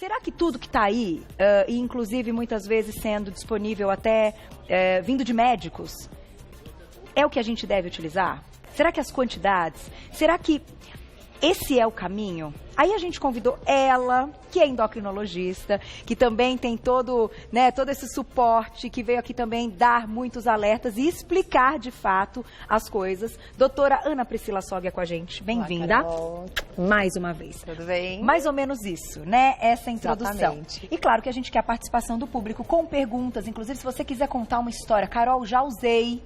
Será que tudo que está aí, e inclusive muitas vezes sendo disponível até vindo de médicos, é o que a gente deve utilizar? Será que as quantidades? Será que esse é o caminho? Aí a gente convidou ela, que é endocrinologista, que também tem todo esse suporte, que veio aqui também dar muitos alertas e explicar de fato as coisas. Doutora Ana Priscila Soggia com a gente. Bem-vinda. Mais uma vez. Tudo bem? Mais ou menos isso, né? Essa introdução. Exatamente. E claro que a gente quer a participação do público com perguntas. Inclusive, se você quiser contar uma história. Carol, já usei,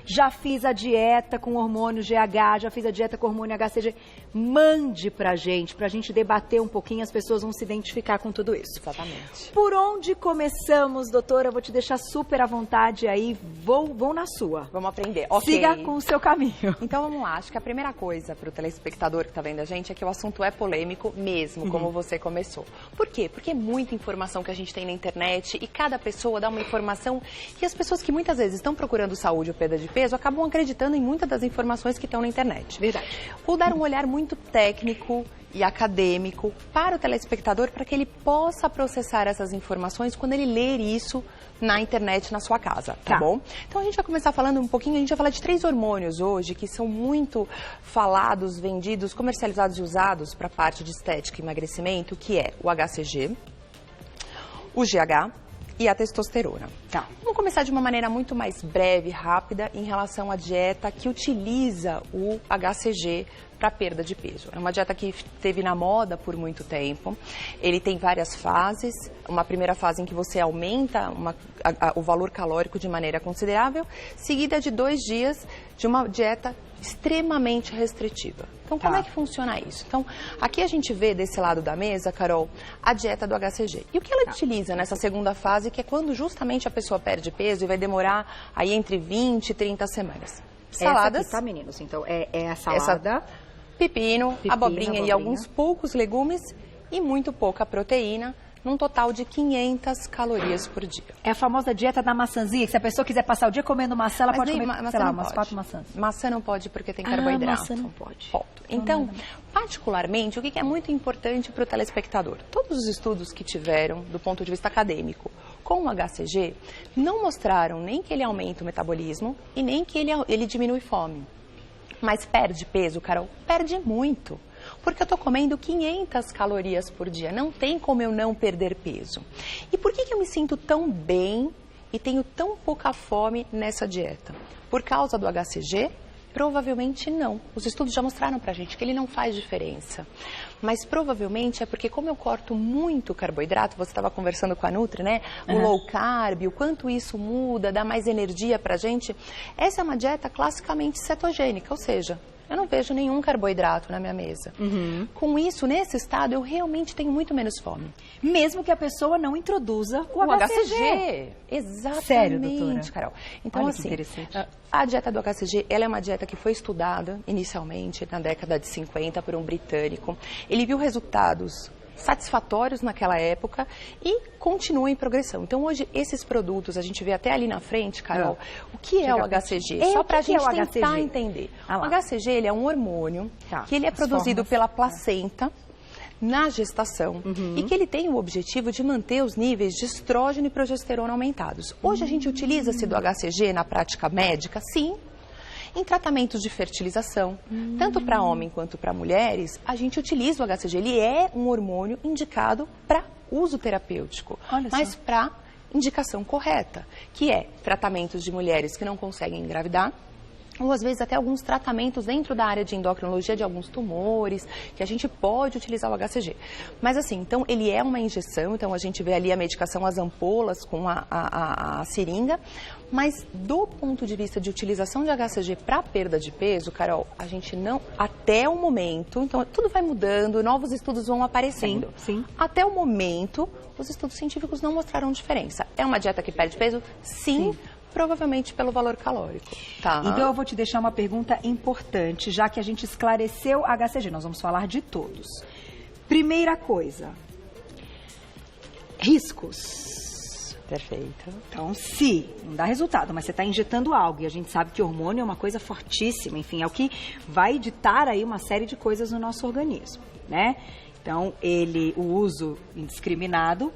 já fiz a dieta com hormônio GH, já fiz a dieta com hormônio HCG. Mande pra gente debater um pouquinho, as pessoas vão se identificar com tudo isso. Exatamente. Por onde começamos, doutora? Eu vou te deixar super à vontade aí, vou na sua. Vamos aprender. Okay. Siga com o seu caminho. Então vamos lá, acho que a primeira coisa para o telespectador que está vendo a gente é que o assunto é polêmico mesmo, como você começou. Por quê? Porque é muita informação que a gente tem na internet e cada pessoa dá uma informação e as pessoas que muitas vezes estão procurando saúde ou perda de peso acabam acreditando em muitas das informações que estão na internet. Verdade. Vou dar um olhar muito técnico e acadêmico para o telespectador para que ele possa processar essas informações quando ele ler isso na internet na sua casa, tá bom? Então a gente vai começar falando um pouquinho, a gente vai falar de 3 hormônios hoje que são muito falados, vendidos, comercializados e usados para a parte de estética e emagrecimento, que é o HCG, o GH e a testosterona. Tá. Vamos começar de uma maneira muito mais breve, rápida, em relação à dieta que utiliza o HCG para perda de peso. É uma dieta que esteve na moda por muito tempo. Ele tem várias fases. Uma primeira fase em que você aumenta o valor calórico de maneira considerável, seguida de 2 dias de uma dieta extremamente restritiva. Então, como é que funciona isso? Então, aqui a gente vê desse lado da mesa, Carol, a dieta do HCG. E o que ela utiliza nessa segunda fase, que é quando justamente a pessoa perde peso e vai demorar aí entre 20 e 30 semanas. Saladas. Essa aqui, tá, meninos? Então, é a salada. Pepino, abobrinha e alguns poucos legumes e muito pouca proteína, num total de 500 calorias por dia. É a famosa dieta da maçãzinha, que se a pessoa quiser passar o dia comendo maçã, ela pode comer, sei lá, umas 4 maçãs. Maçã não pode porque tem carboidrato. Maçã não pode. Então, particularmente, o que é muito importante para o telespectador? Todos os estudos que tiveram, do ponto de vista acadêmico, com o HCG, não mostraram nem que ele aumenta o metabolismo e nem que ele diminui fome. Mas perde peso, Carol? Perde muito. Porque eu estou comendo 500 calorias por dia. Não tem como eu não perder peso. E por que eu me sinto tão bem e tenho tão pouca fome nessa dieta? Por causa do HCG? Provavelmente não. Os estudos já mostraram pra gente que ele não faz diferença. Mas provavelmente é porque como eu corto muito carboidrato, você estava conversando com a Nutri, né? O low carb, o quanto isso muda, dá mais energia pra gente. Essa é uma dieta classicamente cetogênica, ou seja, eu não vejo nenhum carboidrato na minha mesa. Com isso, nesse estado, eu realmente tenho muito menos fome. Mesmo que a pessoa não introduza o HCG. Exatamente. Sério, doutora? Carol. Então, olha assim, que interessante. A dieta do HCG, ela é uma dieta que foi estudada inicialmente na década de 50 por um britânico. Ele viu resultados satisfatórios naquela época e continua em progressão. Então, hoje, esses produtos, a gente vê até ali na frente, Carol, o que é o HCG? Só para a gente tentar entender. O HCG, ele é um hormônio que ele é produzido pela placenta na gestação e que ele tem o objetivo de manter os níveis de estrógeno e progesterona aumentados. Hoje, a gente utiliza-se do HCG na prática médica? Sim. Em tratamentos de fertilização, tanto para homem quanto para mulheres, a gente utiliza o HCG. Ele é um hormônio indicado para uso terapêutico, mas para indicação correta, que é tratamentos de mulheres que não conseguem engravidar, ou às vezes até alguns tratamentos dentro da área de endocrinologia de alguns tumores, que a gente pode utilizar o HCG. Mas assim, então ele é uma injeção, então a gente vê ali a medicação, as ampolas com a seringa, mas do ponto de vista de utilização de HCG para perda de peso, Carol, a gente não, até o momento, então tudo vai mudando, novos estudos vão aparecendo. Sim. Até o momento, os estudos científicos não mostraram diferença. É uma dieta que perde peso? Sim. Provavelmente pelo valor calórico. Então eu vou te deixar uma pergunta importante, já que a gente esclareceu HCG. Nós vamos falar de todos. Primeira coisa, riscos. Perfeito. Então, se não dá resultado, mas você está injetando algo, e a gente sabe que hormônio é uma coisa fortíssima, enfim, é o que vai ditar aí uma série de coisas no nosso organismo, né? Então, o uso indiscriminado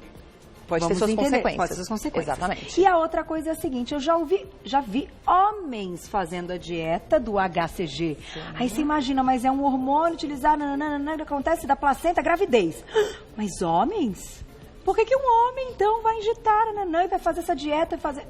pode ter suas consequências. Pode ter suas consequências. Exatamente. E a outra coisa é a seguinte, eu já vi homens fazendo a dieta do HCG. Sim. Aí você imagina, mas é um hormônio utilizado, acontece da placenta, gravidez. Mas homens? Por que um homem, então, vai injetar, e vai fazer essa dieta e fazer...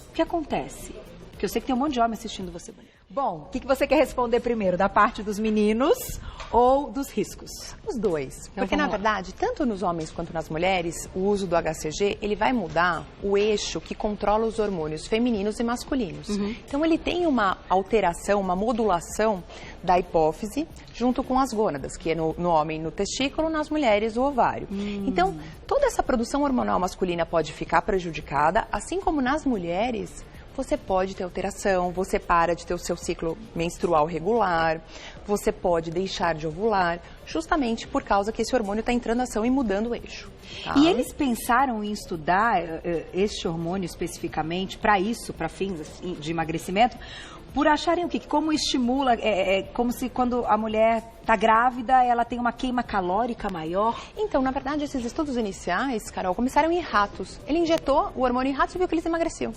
O que acontece? Porque eu sei que tem um monte de homem assistindo você, bonito. Bom, o que você quer responder primeiro? Da parte dos meninos ou dos riscos? Os dois. Então, porque, na verdade, tanto nos homens quanto nas mulheres, o uso do HCG, ele vai mudar o eixo que controla os hormônios femininos e masculinos. Então, ele tem uma alteração, uma modulação da hipófise junto com as gônadas, que é no homem no testículo, nas mulheres o ovário. Então, toda essa produção hormonal masculina pode ficar prejudicada, assim como nas mulheres... Você pode ter alteração, você para de ter o seu ciclo menstrual regular, você pode deixar de ovular, justamente por causa que esse hormônio está entrando em ação e mudando o eixo. Tá? E eles pensaram em estudar este hormônio especificamente para isso, para fins assim, de emagrecimento, por acharem o quê? Que como estimula, como se quando a mulher está grávida, ela tem uma queima calórica maior? Então, na verdade, esses estudos iniciais, Carol, começaram em ratos. Ele injetou o hormônio em ratos e viu que eles emagreciam.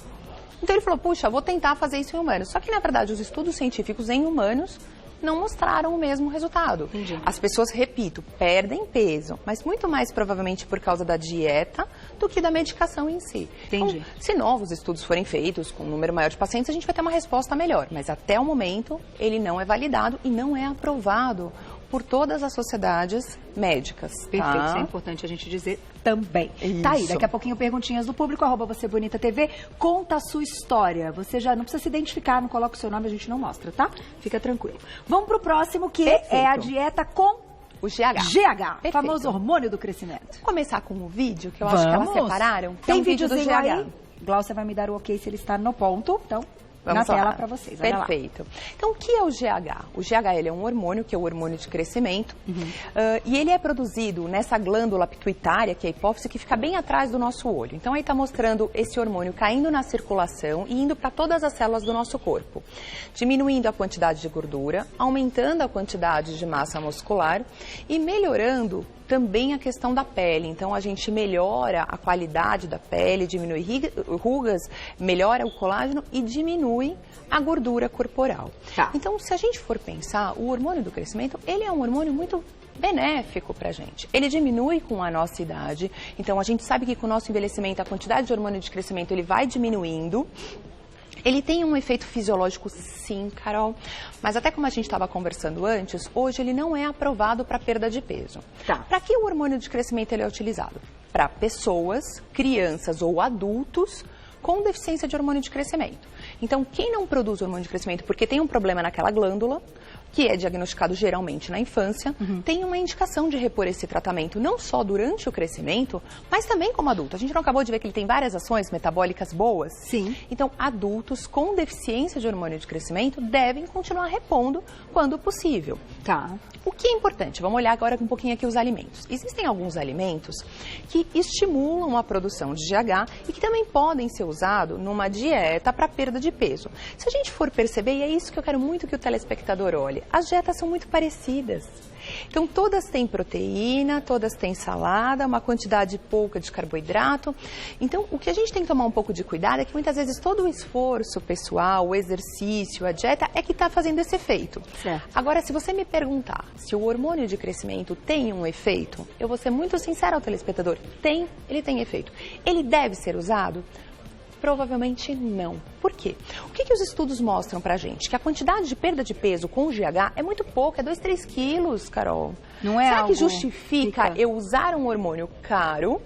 Então ele falou, puxa, vou tentar fazer isso em humanos. Só que, na verdade, os estudos científicos em humanos não mostraram o mesmo resultado. Entendi. As pessoas, repito, perdem peso, mas muito mais provavelmente por causa da dieta do que da medicação em si. Entendi. Então, se novos estudos forem feitos com um número maior de pacientes, a gente vai ter uma resposta melhor. Mas até o momento, ele não é validado e não é aprovado por todas as sociedades médicas. Perfeito, tá? Isso é importante a gente dizer também. Isso. Tá aí, daqui a pouquinho perguntinhas do público, @VocêBonitaTV, conta a sua história. Você já não precisa se identificar, não coloca o seu nome, a gente não mostra, tá? Fica tranquilo. Vamos pro próximo, que é a dieta com... O GH. GH, o famoso hormônio do crescimento. Vamos começar com o vídeo, que eu acho que elas separaram. Tem vídeo do GH. Aí? Glaucia vai me dar o ok se ele está no ponto, então... Vamos na lá. tela para vocês. Perfeito. Então, o que é o GH? O GH ele é um hormônio, que é o hormônio de crescimento, e ele é produzido nessa glândula pituitária, que é a hipófise, que fica bem atrás do nosso olho. Então, aí está mostrando esse hormônio caindo na circulação e indo para todas as células do nosso corpo, diminuindo a quantidade de gordura, aumentando a quantidade de massa muscular e melhorando também a questão da pele. Então, a gente melhora a qualidade da pele, diminui rugas, melhora o colágeno e diminui a gordura corporal. Tá. Então, se a gente for pensar, o hormônio do crescimento, ele é um hormônio muito benéfico para a gente. Ele diminui com a nossa idade. Então, a gente sabe que com o nosso envelhecimento, a quantidade de hormônio de crescimento, ele vai diminuindo. Ele tem um efeito fisiológico, sim, Carol, mas até como a gente estava conversando antes, hoje ele não é aprovado para perda de peso. Tá. Para que o hormônio de crescimento ele é utilizado? Para pessoas, crianças ou adultos com deficiência de hormônio de crescimento. Então, quem não produz hormônio de crescimento porque tem um problema naquela glândula, que é diagnosticado geralmente na infância, tem uma indicação de repor esse tratamento, não só durante o crescimento, mas também como adulto. A gente não acabou de ver que ele tem várias ações metabólicas boas? Sim. Então, adultos com deficiência de hormônio de crescimento devem continuar repondo quando possível. Tá. O que é importante? Vamos olhar agora um pouquinho aqui os alimentos. Existem alguns alimentos que estimulam a produção de GH e que também podem ser usados numa dieta para perda de peso. Se a gente for perceber, e é isso que eu quero muito que o telespectador olhe, as dietas são muito parecidas. Então, todas têm proteína, todas têm salada, uma quantidade pouca de carboidrato. Então, o que a gente tem que tomar um pouco de cuidado é que muitas vezes todo o esforço pessoal, o exercício, a dieta é que está fazendo esse efeito. Certo. Agora, se você me perguntar se o hormônio de crescimento tem um efeito, eu vou ser muito sincera ao telespectador. Ele tem efeito. Ele deve ser usado? Provavelmente não. Por quê? O que os estudos mostram pra gente? Que a quantidade de perda de peso com o GH é muito pouca, é 2, 3 quilos, Carol. Não é Será algo que justifica eu usar um hormônio caro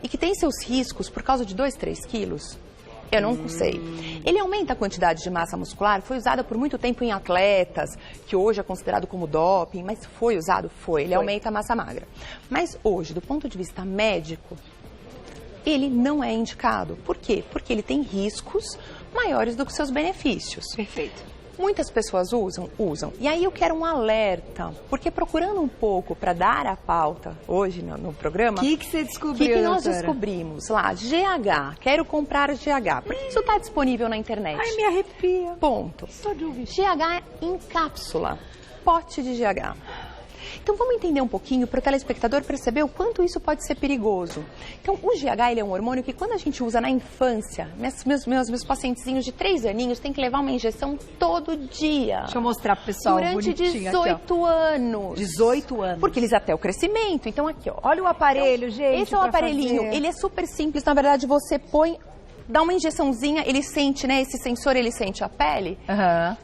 e que tem seus riscos por causa de 2, 3 quilos? Eu não sei. Ele aumenta a quantidade de massa muscular, foi usado por muito tempo em atletas, que hoje é considerado como doping, mas foi usado? Foi. Ele aumenta a massa magra. Mas hoje, do ponto de vista médico, ele não é indicado. Por quê? Porque ele tem riscos maiores do que seus benefícios. Perfeito. Muitas pessoas usam. E aí eu quero um alerta, porque procurando um pouco para dar a pauta hoje no programa... O que você descobriu, que nós doutora? descobrimos? Lá, GH, quero comprar GH. Porque isso está disponível na internet. Ai, me arrepia. Ponto. Só de ouvir. GH em cápsula, pote de GH. Então vamos entender um pouquinho para o telespectador perceber o quanto isso pode ser perigoso. Então o GH ele é um hormônio que quando a gente usa na infância, meus pacientezinhos de 3 aninhos têm que levar uma injeção todo dia. Deixa eu mostrar pro pessoal. Durante 18 anos. 18 anos. Porque eles até o crescimento. Então aqui, ó. Olha o aparelho, então, gente. Esse é o aparelhinho. Ele é super simples. Na verdade, você põe, dá uma injeçãozinha, ele sente, né? Esse sensor, ele sente a pele.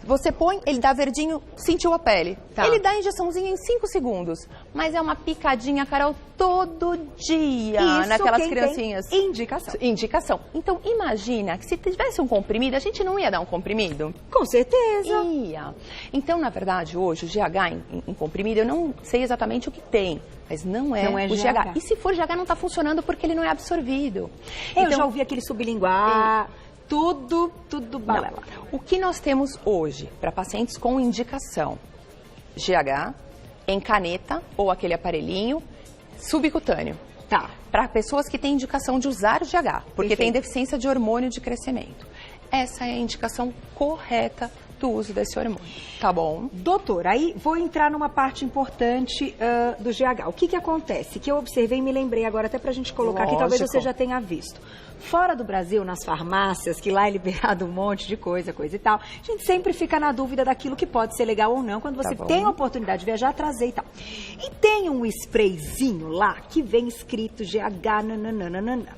Você põe, ele dá verdinho, sentiu a pele. Tá. Ele dá a injeçãozinha em 5 segundos. Mas é uma picadinha, Carol, todo dia. Isso naquelas quem criancinhas. Tem indicação. Indicação. Então, imagina que se tivesse um comprimido, a gente não ia dar um comprimido? Com certeza. Ia. Então, na verdade, hoje, o GH em comprimido, eu não sei exatamente o que tem. Mas não é o GH. E se for GH, não está funcionando porque ele não é absorvido. Eu já ouvi aquele sublinguar, tudo balela. O que nós temos hoje para pacientes com indicação? GH em caneta ou aquele aparelhinho subcutâneo. Tá. Para pessoas que têm indicação de usar o GH, porque tem deficiência de hormônio de crescimento. Essa é a indicação correta do uso desse hormônio, tá bom? Doutora, aí vou entrar numa parte importante do GH. O que acontece? Que eu observei e me lembrei agora, até pra gente colocar aqui, talvez você já tenha visto. Fora do Brasil, nas farmácias, que lá é liberado um monte de coisa e tal, a gente sempre fica na dúvida daquilo que pode ser legal ou não, quando você tem a oportunidade de viajar, trazer e tal. E tem um sprayzinho lá que vem escrito GH, nananana.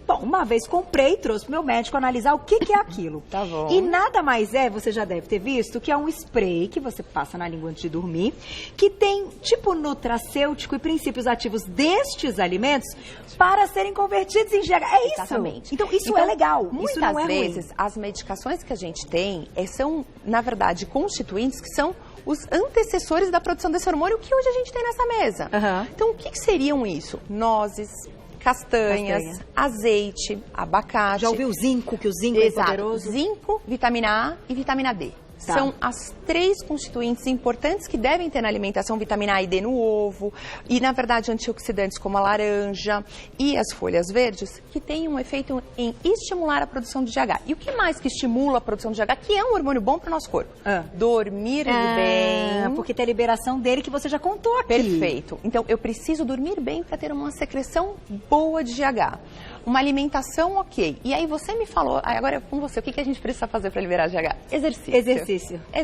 Bom, uma vez comprei, trouxe pro meu médico analisar o que é aquilo. Tá bom. E nada mais é, você já deve ter visto, que é um spray que você passa na língua antes de dormir, que tem tipo nutracêutico e princípios ativos destes alimentos para serem convertidos em GH. É isso? Exatamente. Então, isso é legal. Muitas isso não é vezes, ruim. as medicações que a gente tem são, na verdade, constituintes que são os antecessores da produção desse hormônio que hoje a gente tem nessa mesa. Então, o que seriam isso? Nozes, castanhas, azeite, abacate. Já ouviu o zinco, que o zinco é poderoso? Zinco, vitamina A e vitamina D. Tá. São as 3 constituintes importantes que devem ter na alimentação, vitamina A e D no ovo, e na verdade antioxidantes como a laranja e as folhas verdes, que têm um efeito em estimular a produção de GH. E o que mais que estimula a produção de GH, que é um hormônio bom para o nosso corpo? Dormir bem. Porque tem a liberação dele que você já contou aqui. Perfeito. Então eu preciso dormir bem para ter uma secreção boa de GH. Uma alimentação ok. E aí você me falou, agora com você, o que a gente precisa fazer para liberar GH? Exercício. Exercício. É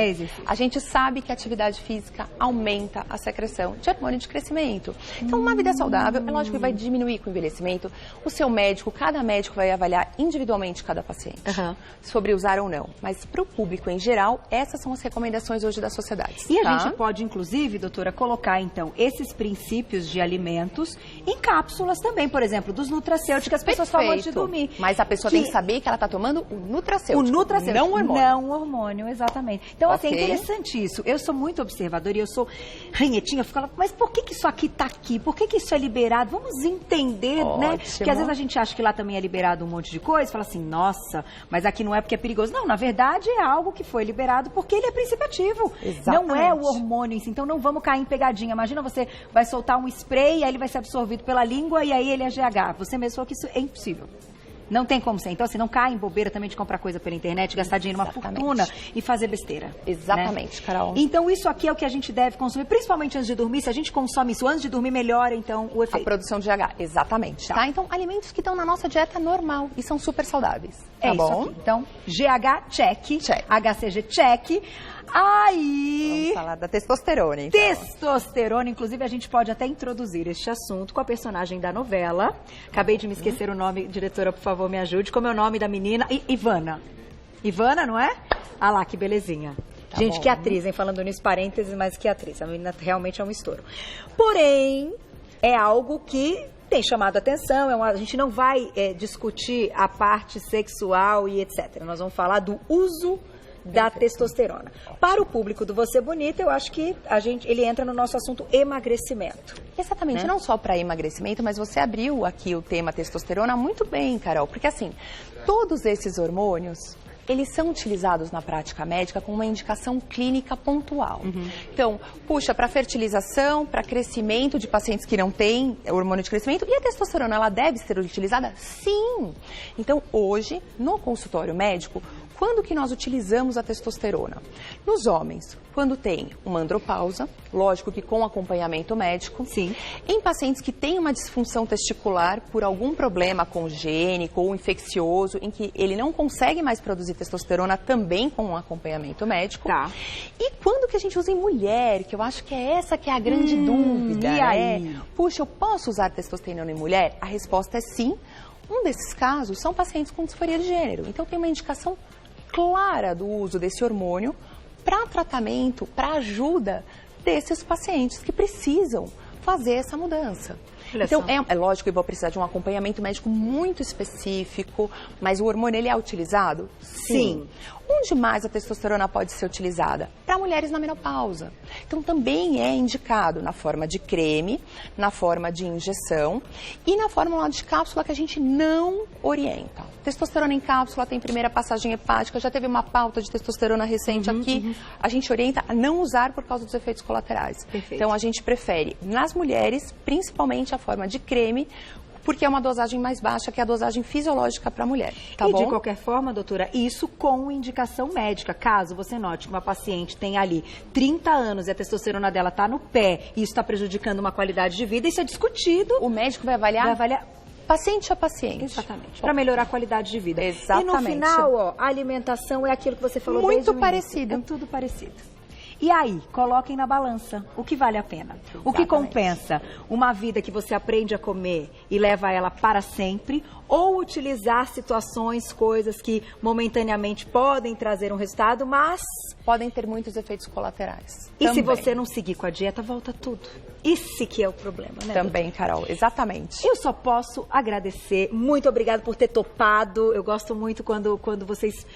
exercício. A gente sabe que a atividade física aumenta a secreção de hormônio de crescimento. Então, uma vida saudável, é lógico que vai diminuir com o envelhecimento. O seu médico, cada médico vai avaliar individualmente cada paciente sobre usar ou não. Mas para o público em geral, essas são as recomendações hoje da sociedade. E a gente pode, inclusive, doutora, colocar, então, esses princípios de alimentos em cápsulas também, por exemplo, dos nutracêuticos que as pessoas falam antes de dormir. Mas a pessoa tem que saber que ela está tomando o nutracêutico. O nutracêutico. Não o hormônio. Não o hormônio, exatamente. Então, assim, é interessante isso. Eu sou muito observadora e eu sou ranhetinha. Eu fico falando, mas por que isso aqui está aqui? Por que isso é liberado? Vamos entender, né? Porque às vezes a gente acha que lá também é liberado um monte de coisa. Fala assim, nossa, mas aqui não é porque é perigoso. Não, na verdade é algo que foi liberado porque ele é princípio ativo. Exatamente. Não é o hormônio em si. Então, não vamos cair em pegadinha. Imagina você vai soltar um spray e aí ele vai ser absorvido pela língua e aí ele é GH. Você mesmo falou que isso é impossível. Não tem como ser. Então, assim, não cai em bobeira também de comprar coisa pela internet, gastar dinheiro, uma fortuna e fazer besteira. Exatamente, né? Carol. Então, isso aqui é o que a gente deve consumir, principalmente antes de dormir. Se a gente consome isso antes de dormir, melhora, então, o efeito. A produção de GH, exatamente. Tá? Então, alimentos que estão na nossa dieta normal e são super saudáveis. Tá bom? Aqui. Então, GH, check. HCG, check. Aí... Vamos falar da testosterona, então. Testosterona, inclusive a gente pode até introduzir este assunto com a personagem da novela. Acabei de me esquecer o nome, diretora, por favor, me ajude. Como é o nome da menina? Ivana. Ivana, não é? Ah lá, que belezinha. Tá gente, bom. Que atriz, hein? Falando nisso, parênteses, mas que atriz. A menina realmente é um estouro. Porém, é algo que tem chamado a atenção. A gente não vai discutir a parte sexual e etc. Nós vamos falar do uso da testosterona. Para o público do Você Bonita, eu acho que ele entra no nosso assunto emagrecimento. Exatamente, não só para emagrecimento, mas você abriu aqui o tema testosterona muito bem, Carol, porque assim, todos esses hormônios, eles são utilizados na prática médica com uma indicação clínica pontual. Então, puxa, para fertilização, para crescimento de pacientes que não têm hormônio de crescimento, e a testosterona, ela deve ser utilizada? Sim! Então, hoje, no consultório médico, Quando que nós utilizamos a testosterona? Nos homens, quando tem uma andropausa, lógico que com acompanhamento médico. Sim. Em pacientes que têm uma disfunção testicular por algum problema congênico ou infeccioso, em que ele não consegue mais produzir testosterona, também com um acompanhamento médico. Tá. E quando que a gente usa em mulher, que eu acho que é essa que é a grande dúvida. E aí? Puxa, eu posso usar testosterona em mulher? A resposta é sim. Um desses casos são pacientes com disforia de gênero. Então tem uma indicação clara do uso desse hormônio para tratamento, para ajuda desses pacientes que precisam fazer essa mudança. Então, é lógico que eu vou precisar de um acompanhamento médico muito específico, mas o hormônio, ele é utilizado? Sim. Onde mais a testosterona pode ser utilizada? Para mulheres na menopausa. Então, também é indicado na forma de creme, na forma de injeção e na fórmula de cápsula que a gente não orienta. Testosterona em cápsula tem primeira passagem hepática, já teve uma pauta de testosterona recente aqui. A gente orienta a não usar por causa dos efeitos colaterais. Perfeito. Então, a gente prefere, nas mulheres, principalmente a forma de creme, porque é uma dosagem mais baixa, que é a dosagem fisiológica para a mulher, tá bom? De qualquer forma, doutora, isso com indicação médica. Caso você note que uma paciente tem ali 30 anos e a testosterona dela está no pé e isso está prejudicando uma qualidade de vida, isso é discutido. O médico vai avaliar paciente a paciente. Exatamente. Para melhorar a qualidade de vida. Exatamente. E no final, ó, a alimentação é aquilo que você falou muito desde o parecido. início. É tudo parecido. E aí, coloquem na balança o que vale a pena. Exatamente. O que compensa? Uma vida que você aprende a comer e leva ela para sempre, ou utilizar situações, coisas que momentaneamente podem trazer um resultado, mas podem ter muitos efeitos colaterais. E também, se você não seguir com a dieta, volta tudo. Esse que é o problema, né? Também, doutora? Carol, exatamente. Eu só posso agradecer. Muito obrigada por ter topado. Eu gosto muito quando vocês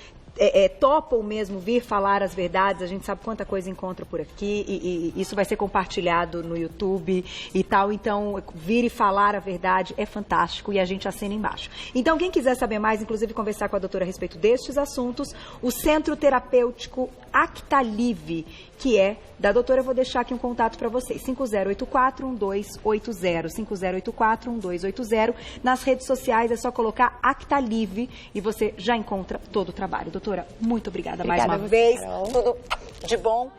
topam mesmo vir falar as verdades. A gente sabe quanta coisa encontra por aqui e isso vai ser compartilhado no YouTube e tal. Então, vir e falar a verdade é fantástico e a gente assina embaixo. Então, quem quiser saber mais, inclusive conversar com a doutora a respeito destes assuntos, o Centro Terapêutico Actalive, que é da doutora, eu vou deixar aqui um contato para vocês, 5084-1280, 5084-1280. Nas redes sociais é só colocar Actalive e você já encontra todo o trabalho. Doutora, muito obrigada mais uma vez. Carol. Tudo de bom.